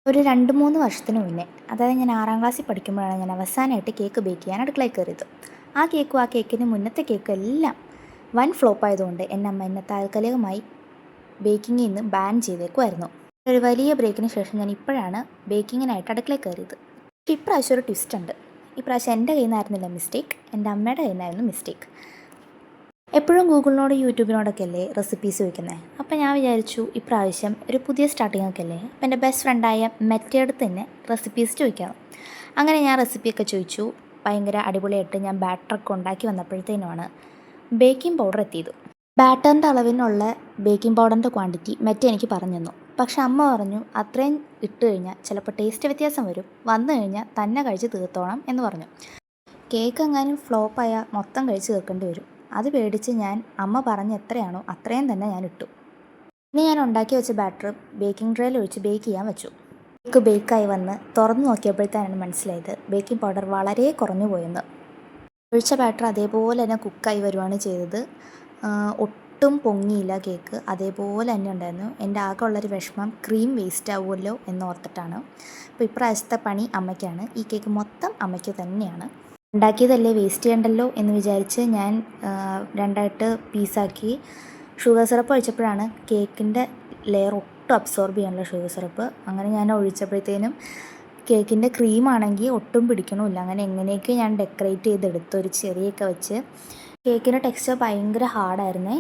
ഒരു 2-3 വർഷത്തിന് മുന്നേ, അതായത് ഞാൻ 6ാം ക്ലാസ്സിൽ പഠിക്കുമ്പോഴാണ് ഞാൻ അവസാനമായിട്ട് കേക്ക് ബേക്ക് ചെയ്യാൻ അടുക്കളയിൽ കയറിയത്. ആ കേക്കും ആ കേക്കിന് മുന്നത്തെ കേക്കും എല്ലാം വൻ ഫ്ലോപ്പ് ആയതുകൊണ്ട് എൻ്റെ അമ്മ എന്നെ താൽക്കാലികമായി ബേക്കിങ്ങിൽ നിന്ന് ബാൻ ചെയ്തേക്കുമായിരുന്നു. ഒരു വലിയ ബ്രേക്കിന് ശേഷം ഞാൻ ഇപ്പോഴാണ് ബേക്കിങ്ങിനായിട്ട് അടുക്കളയിൽ കയറിയത്. പക്ഷേ ഇപ്രാവശ്യം ഒരു ട്വിസ്റ്റ് ഉണ്ട്. ഇപ്രാവശ്യം എൻ്റെ കയ്യിൽ നിന്നായിരുന്നില്ല മിസ്റ്റേക്ക്, എൻ്റെ അമ്മയുടെ കയ്യിൽ നിന്നായിരുന്നു മിസ്റ്റേക്ക്. എപ്പോഴും ഗൂഗിളിനോട് യൂട്യൂബിനോടൊക്കെ അല്ലേ റെസിപ്പീസ് ചോദിക്കുന്നത്. അപ്പോൾ ഞാൻ വിചാരിച്ചു ഇപ്രാവശ്യം ഒരു പുതിയ സ്റ്റാർട്ടിംഗ് ഒക്കെ അല്ലേ, അപ്പോൾ എൻ്റെ ബെസ്റ്റ് ഫ്രണ്ടായ മെറ്റയെടുത്ത് തന്നെ റെസിപ്പീസ് ചോദിക്കാം. അങ്ങനെ ഞാൻ റെസിപ്പിയൊക്കെ ചോദിച്ചു. ഭയങ്കര അടിപൊളിയായിട്ട് ഞാൻ ബാറ്ററൊക്കെ ഉണ്ടാക്കി വന്നപ്പോഴത്തേനുമാണ് ബേക്കിംഗ് പൗഡർ എത്തിയത്. ബാറ്ററിൻ്റെ അളവിനുള്ള ബേക്കിംഗ് പൗഡറിൻ്റെ ക്വാണ്ടിറ്റി മെറ്റ എനിക്ക് പറഞ്ഞു തന്നു. പക്ഷെ അമ്മ പറഞ്ഞു അത്രയും ഇട്ട് കഴിഞ്ഞാൽ ചിലപ്പോൾ ടേസ്റ്റ് വ്യത്യാസം വരും, വന്നു കഴിഞ്ഞാൽ തന്നെ കഴിച്ച് തീർത്തോണം എന്ന് പറഞ്ഞു. കേക്ക് എങ്ങാനും ഫ്ലോപ്പായാൽ മൊത്തം കഴിച്ച് തീർക്കേണ്ടി വരും. അത് പേടിച്ച് ഞാൻ അമ്മ പറഞ്ഞ് എത്രയാണോ അത്രയും തന്നെ ഞാൻ ഇട്ടു. ഇനി ഞാൻ ഉണ്ടാക്കി വെച്ച ബാറ്റർ ബേക്കിംഗ് ട്രേയിൽ ഒഴിച്ച് ബേക്ക് ചെയ്യാൻ വെച്ചു. കേക്ക് ബേക്കായി വന്ന് തുറന്നു നോക്കിയപ്പോഴത്തേനാണ് മനസ്സിലായത് ബേക്കിംഗ് പൗഡർ വളരെ കുറഞ്ഞു പോയെന്ന്. ഒഴിച്ച ബാറ്റർ അതേപോലെ തന്നെ കുക്കായി വരുവാണ് ചെയ്തത്. ഒട്ടും പൊങ്ങിയില്ല കേക്ക്, അതേപോലെ തന്നെ ഉണ്ടായിരുന്നു. എൻ്റെ ആകെ ഉള്ളൊരു വിഷമം ക്രീം വേസ്റ്റ് ആവുമല്ലോ എന്നോർത്തിട്ടാണ്. അപ്പോൾ ഇപ്രാവശ്യത്തെ പണി അമ്മയ്ക്കാണ്. ഈ കേക്ക് മൊത്തം അമ്മയ്ക്ക് തന്നെയാണ്. ഉണ്ടാക്കിയതല്ലേ വേസ്റ്റ് ചെയ്യണ്ടല്ലോ എന്ന് വിചാരിച്ച് ഞാൻ രണ്ടായിട്ട് പീസാക്കി ഷുഗർ സിറപ്പ് ഒഴിച്ചപ്പോഴാണ് കേക്കിൻ്റെ ലെയർ ഒട്ടും അബ്സോർബ് ചെയ്യാനുള്ള ഷുഗർ സിറപ്പ്. അങ്ങനെ ഞാൻ ഒഴിച്ചപ്പോഴത്തേനും കേക്കിൻ്റെ ക്രീമാണെങ്കിൽ ഒട്ടും പിടിക്കണമില്ല. അങ്ങനെ എങ്ങനെയൊക്കെ ഞാൻ ഡെക്കറേറ്റ് ചെയ്തെടുത്തു ഒരു ചെറിയൊക്കെ വെച്ച്. കേക്കിൻ്റെ ടെക്സ്ചർ ഭയങ്കര ഹാർഡായിരുന്നേ.